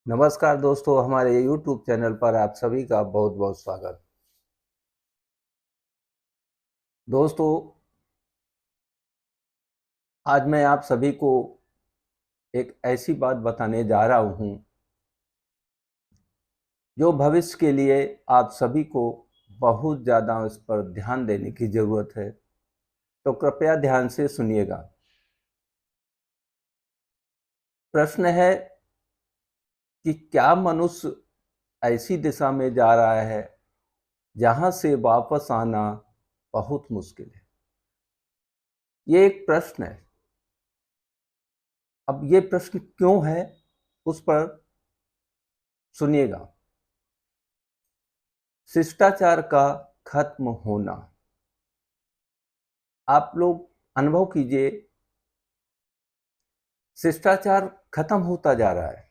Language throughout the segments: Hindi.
नमस्कार दोस्तों, हमारे YouTube चैनल पर आप सभी का बहुत बहुत स्वागत। दोस्तों, आज मैं आप सभी को एक ऐसी बात बताने जा रहा हूं जो भविष्य के लिए आप सभी को बहुत ज़्यादा इस पर ध्यान देने की ज़रूरत है। तो कृपया ध्यान से सुनिएगा। प्रश्न है कि क्या मनुष्य ऐसी दिशा में जा रहा है जहां से वापस आना बहुत मुश्किल है। ये एक प्रश्न है। अब ये प्रश्न क्यों है, उस पर सुनिएगा। शिष्टाचार का खत्म होना। आप लोग अनुभव कीजिए, शिष्टाचार खत्म होता जा रहा है।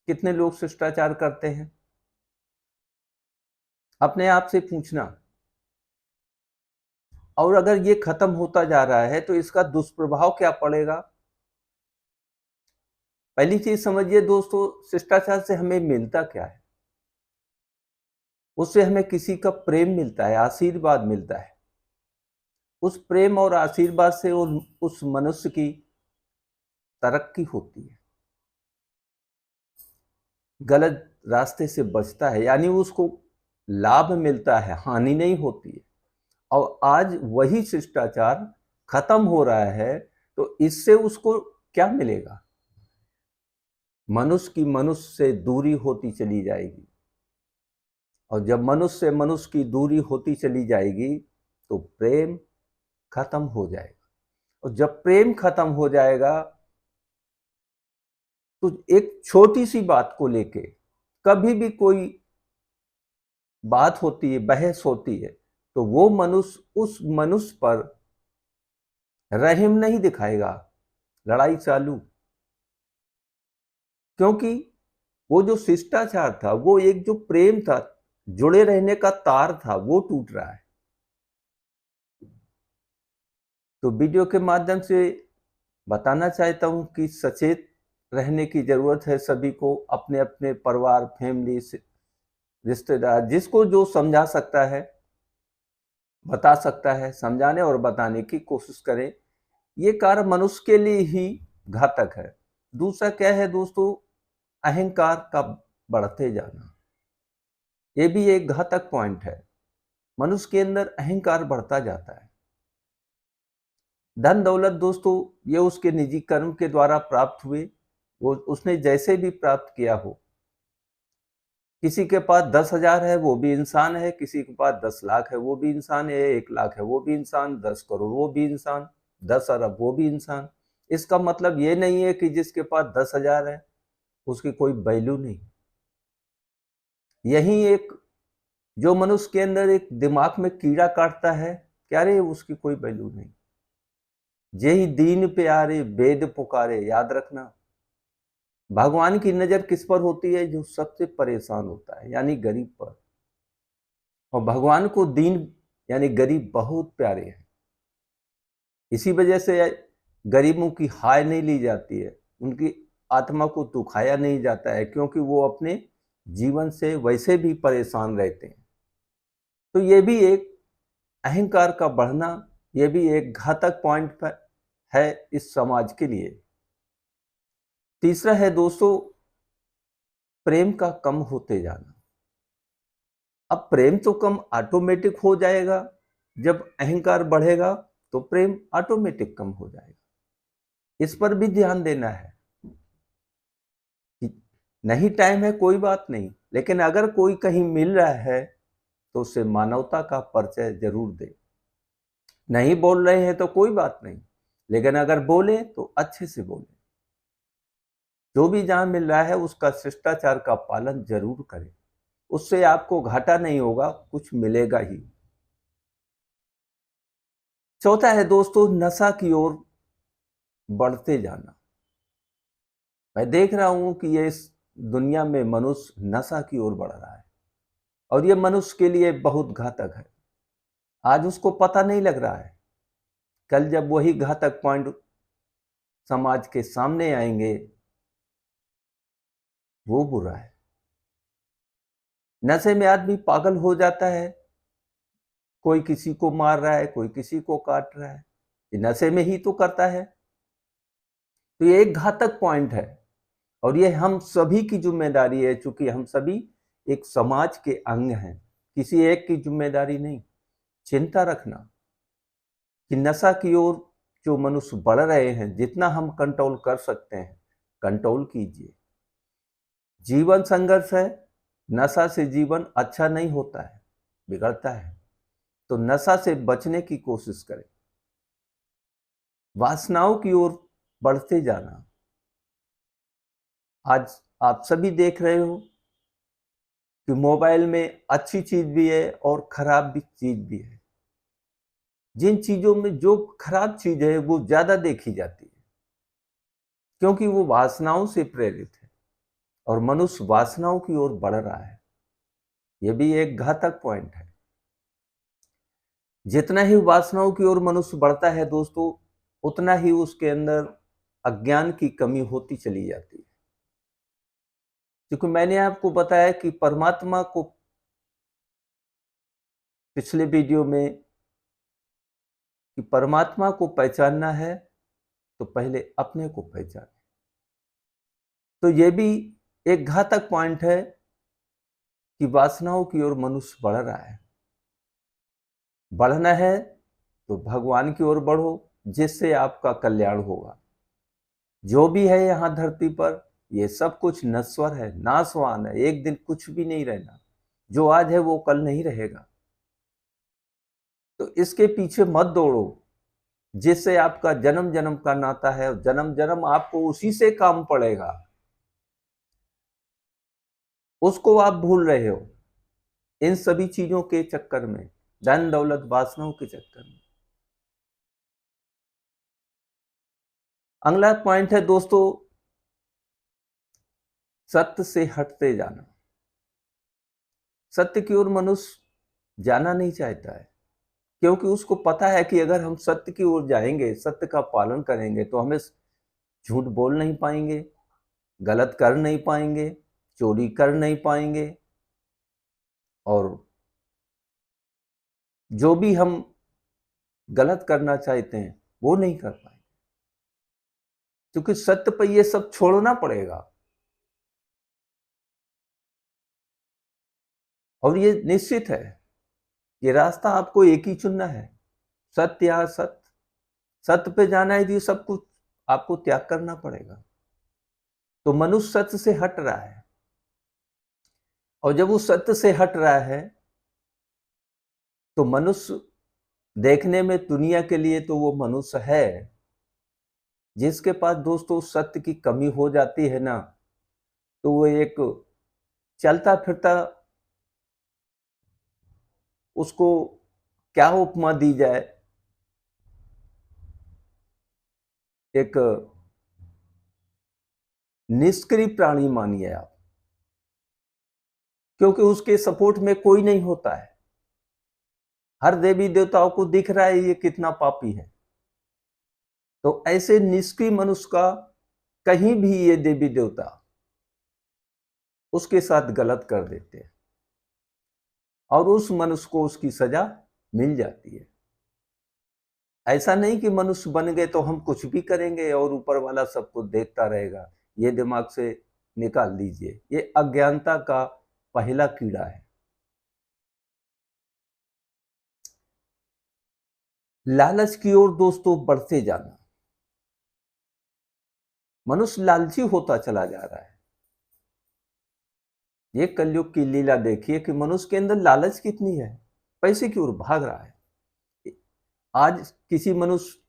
कितने लोग शिष्टाचार करते हैं? अपने आप से पूछना। और अगर ये खत्म होता जा रहा है तो इसका दुष्प्रभाव क्या पड़ेगा? पहली चीज समझिए दोस्तों, शिष्टाचार से हमें मिलता क्या है? उससे हमें किसी का प्रेम मिलता है, आशीर्वाद मिलता है। उस प्रेम और आशीर्वाद से उस मनुष्य की तरक्की होती है, गलत रास्ते से बचता है, यानी उसको लाभ मिलता है, हानि नहीं होती है। और आज वही शिष्टाचार खत्म हो रहा है, तो इससे उसको क्या मिलेगा? मनुष्य की मनुष्य से दूरी होती चली जाएगी। और जब मनुष्य से मनुष्य की दूरी होती चली जाएगी तो प्रेम खत्म हो जाएगा। और जब प्रेम खत्म हो जाएगा तो एक छोटी सी बात को लेके कभी भी कोई बात होती है, बहस होती है, तो वो मनुष्य उस मनुष्य पर रहम नहीं दिखाएगा, लड़ाई चालू। क्योंकि वो जो शिष्टाचार था, वो एक जो प्रेम था, जुड़े रहने का तार था, वो टूट रहा है। तो वीडियो के माध्यम से बताना चाहता हूं कि सचेत रहने की जरूरत है सभी को। अपने अपने परिवार, फैमिली से, रिश्तेदार, जिसको जो समझा सकता है, बता सकता है, समझाने और बताने की कोशिश करें। ये कार्य मनुष्य के लिए ही घातक है। दूसरा क्या है दोस्तों? अहंकार का बढ़ते जाना। ये भी एक घातक पॉइंट है। मनुष्य के अंदर अहंकार बढ़ता जाता है। धन दौलत दोस्तों, ये उसके निजी कर्म के द्वारा प्राप्त हुए, वो उसने जैसे भी प्राप्त किया हो। किसी के पास 10,000 है, वो भी इंसान है। किसी के पास 10 लाख है, वो भी इंसान है। 1 लाख है, वो भी इंसान। 10 करोड़, वो भी इंसान। 10 अरब, वो भी इंसान। इसका मतलब ये नहीं है कि जिसके पास 10,000 है उसकी कोई वैल्यू नहीं। यही एक जो मनुष्य के अंदर एक दिमाग में कीड़ा काटता है, क्या रे उसकी कोई वैल्यू नहीं। जेहि दीन प्यारे वेद पुकारे, याद रखना। भगवान की नजर किस पर होती है? जो सबसे परेशान होता है, यानी गरीब पर। और भगवान को दीन यानी गरीब बहुत प्यारे हैं। इसी वजह से गरीबों की हाय नहीं ली जाती है, उनकी आत्मा को दुखाया नहीं जाता है, क्योंकि वो अपने जीवन से वैसे भी परेशान रहते हैं। तो ये भी एक अहंकार का बढ़ना, ये भी एक घातक पॉइंट है इस समाज के लिए। तीसरा है दोस्तों, प्रेम का कम होते जाना। अब प्रेम तो कम ऑटोमेटिक हो जाएगा, जब अहंकार बढ़ेगा तो प्रेम ऑटोमेटिक कम हो जाएगा। इस पर भी ध्यान देना है कि नहीं टाइम है, कोई बात नहीं, लेकिन अगर कोई कहीं मिल रहा है तो उसे मानवता का परिचय जरूर दे। नहीं बोल रहे हैं तो कोई बात नहीं, लेकिन अगर बोले तो अच्छे से बोले। जो भी जहां मिल रहा है उसका शिष्टाचार का पालन जरूर करें। उससे आपको घाटा नहीं होगा, कुछ मिलेगा ही। चौथा है दोस्तों, नशा की ओर बढ़ते जाना। मैं देख रहा हूं कि ये इस दुनिया में मनुष्य नशा की ओर बढ़ रहा है, और ये मनुष्य के लिए बहुत घातक है। आज उसको पता नहीं लग रहा है, कल जब वही घातक पॉइंट समाज के सामने आएंगे वो बुरा है। नशे में आदमी पागल हो जाता है, कोई किसी को मार रहा है, कोई किसी को काट रहा है, ये नशे में ही तो करता है। तो ये एक घातक पॉइंट है और ये हम सभी की जिम्मेदारी है, चूंकि हम सभी एक समाज के अंग हैं, किसी एक की जिम्मेदारी नहीं। चिंता रखना कि नशा की ओर जो मनुष्य बढ़ रहे हैं, जितना हम कंट्रोल कर सकते हैं कंट्रोल कीजिए। जीवन संघर्ष है, नशा से जीवन अच्छा नहीं होता है, बिगड़ता है। तो नशा से बचने की कोशिश करें, वासनाओं की ओर बढ़ते जाना। आज आप सभी देख रहे हो कि मोबाइल में अच्छी चीज भी है और खराब भी चीज भी है। जिन चीजों में जो खराब चीज है वो ज्यादा देखी जाती है, क्योंकि वो वासनाओं से प्रेरित है और मनुष्य वासनाओं की ओर बढ़ रहा है। यह भी एक घातक पॉइंट है। जितना ही वासनाओं की ओर मनुष्य बढ़ता है दोस्तों, उतना ही उसके अंदर अज्ञान की कमी होती चली जाती है। क्योंकि मैंने आपको बताया कि परमात्मा को पिछले वीडियो में, कि परमात्मा को पहचानना है तो पहले अपने को पहचाने। तो यह भी एक घातक पॉइंट है कि वासनाओं की ओर मनुष्य बढ़ रहा है। बढ़ना है तो भगवान की ओर बढ़ो, जिससे आपका कल्याण होगा। जो भी है यहाँ धरती पर, ये सब कुछ नश्वर है, नाशवान है, एक दिन कुछ भी नहीं रहना। जो आज है वो कल नहीं रहेगा। तो इसके पीछे मत दौड़ो, जिससे आपका जन्म जन्म का नाता है और जन्म जन्म आपको उसी से काम पड़ेगा, उसको आप भूल रहे हो इन सभी चीजों के चक्कर में, धन दौलत वासनाओं के चक्कर में। अगला पॉइंट है दोस्तों, सत्य से हटते जाना। सत्य की ओर मनुष्य जाना नहीं चाहता है, क्योंकि उसको पता है कि अगर हम सत्य की ओर जाएंगे, सत्य का पालन करेंगे, तो हमें झूठ बोल नहीं पाएंगे, गलत कर नहीं पाएंगे, चोरी कर नहीं पाएंगे, और जो भी हम गलत करना चाहते हैं वो नहीं कर पाएंगे। क्योंकि सत्य पर ये सब छोड़ना पड़ेगा और ये निश्चित है, ये रास्ता आपको एक ही चुनना है, सत्य या असत्य। सत्य पे जाना है तो ये सब कुछ आपको त्याग करना पड़ेगा। तो मनुष्य सत्य से हट रहा है, और जब वो सत्य से हट रहा है तो मनुष्य देखने में दुनिया के लिए तो वो मनुष्य है। जिसके पास दोस्तों सत्य की कमी हो जाती है ना, तो वो एक चलता फिरता, उसको क्या उपमा दी जाए, एक निष्क्रिय प्राणी मानिए आप, क्योंकि उसके सपोर्ट में कोई नहीं होता है। हर देवी देवताओं को दिख रहा है ये कितना पापी है। तो ऐसे निष्क्रिय मनुष्य का कहीं भी ये देवी देवता उसके साथ गलत कर देते हैं और उस मनुष्य को उसकी सजा मिल जाती है। ऐसा नहीं कि मनुष्य बन गए तो हम कुछ भी करेंगे और ऊपर वाला सब कुछ देखता रहेगा। ये दिमाग से निकाल दीजिए, ये अज्ञानता का पहला कीड़ा है। लालच की ओर दोस्तों बढ़ते जाना। मनुष्य लालची होता चला जा रहा है। ये कलयुग की लीला देखिए कि मनुष्य के अंदर लालच कितनी है, पैसे की ओर भाग रहा है। आज किसी मनुष्य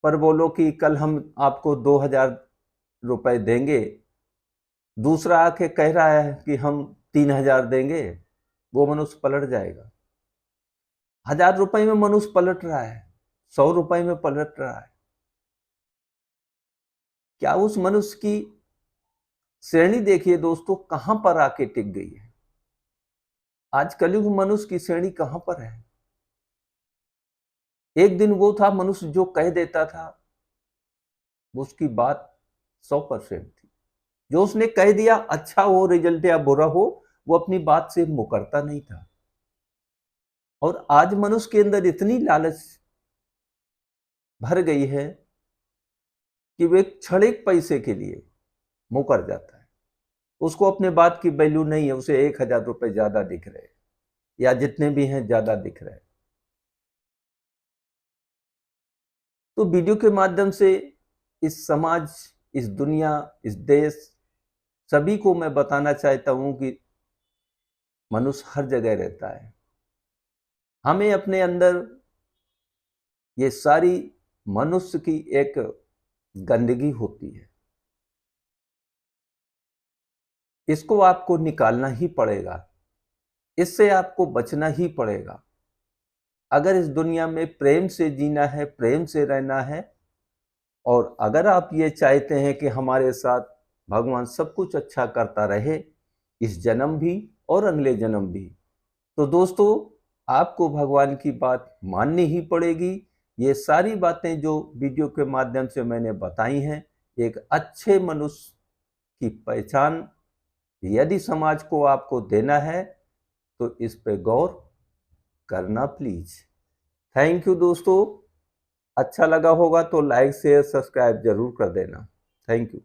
पर बोलो कि कल हम आपको 2000 रुपए देंगे, दूसरा आके कह रहा है कि हम 3000 देंगे, वो मनुष्य पलट जाएगा। 1000 रुपए में मनुष्य पलट रहा है, 100 रुपए में पलट रहा है। क्या उस मनुष्य की श्रेणी देखिए दोस्तों कहां पर आके टिक गई है। आज कलयुग मनुष्य की श्रेणी कहां पर है। एक दिन वो था मनुष्य जो कह देता था, उसकी बात 100% थी। जो उसने कह दिया अच्छा हो रिजल्ट या बुरा हो, वो अपनी बात से मुकरता नहीं था। और आज मनुष्य के अंदर इतनी लालच भर गई है कि वो एक क्षणिक पैसे के लिए मुकर जाता है। उसको अपने बात की वैल्यू नहीं है, उसे 1,000 रुपए ज्यादा दिख रहे या जितने भी हैं ज्यादा दिख रहे। तो वीडियो के माध्यम से इस समाज, इस दुनिया, इस देश, सभी को मैं बताना चाहता हूं कि मनुष्य हर जगह रहता है। हमें अपने अंदर ये सारी मनुष्य की एक गंदगी होती है, इसको आपको निकालना ही पड़ेगा, इससे आपको बचना ही पड़ेगा। अगर इस दुनिया में प्रेम से जीना है, प्रेम से रहना है, और अगर आप ये चाहते हैं कि हमारे साथ भगवान सब कुछ अच्छा करता रहे, इस जन्म भी और अगले जन्म भी, तो दोस्तों आपको भगवान की बात माननी ही पड़ेगी। ये सारी बातें जो वीडियो के माध्यम से मैंने बताई हैं, एक अच्छे मनुष्य की पहचान यदि समाज को आपको देना है तो इस पे गौर करना प्लीज। थैंक यू दोस्तों। अच्छा लगा होगा तो लाइक शेयर सब्सक्राइब जरूर कर देना। Thank you.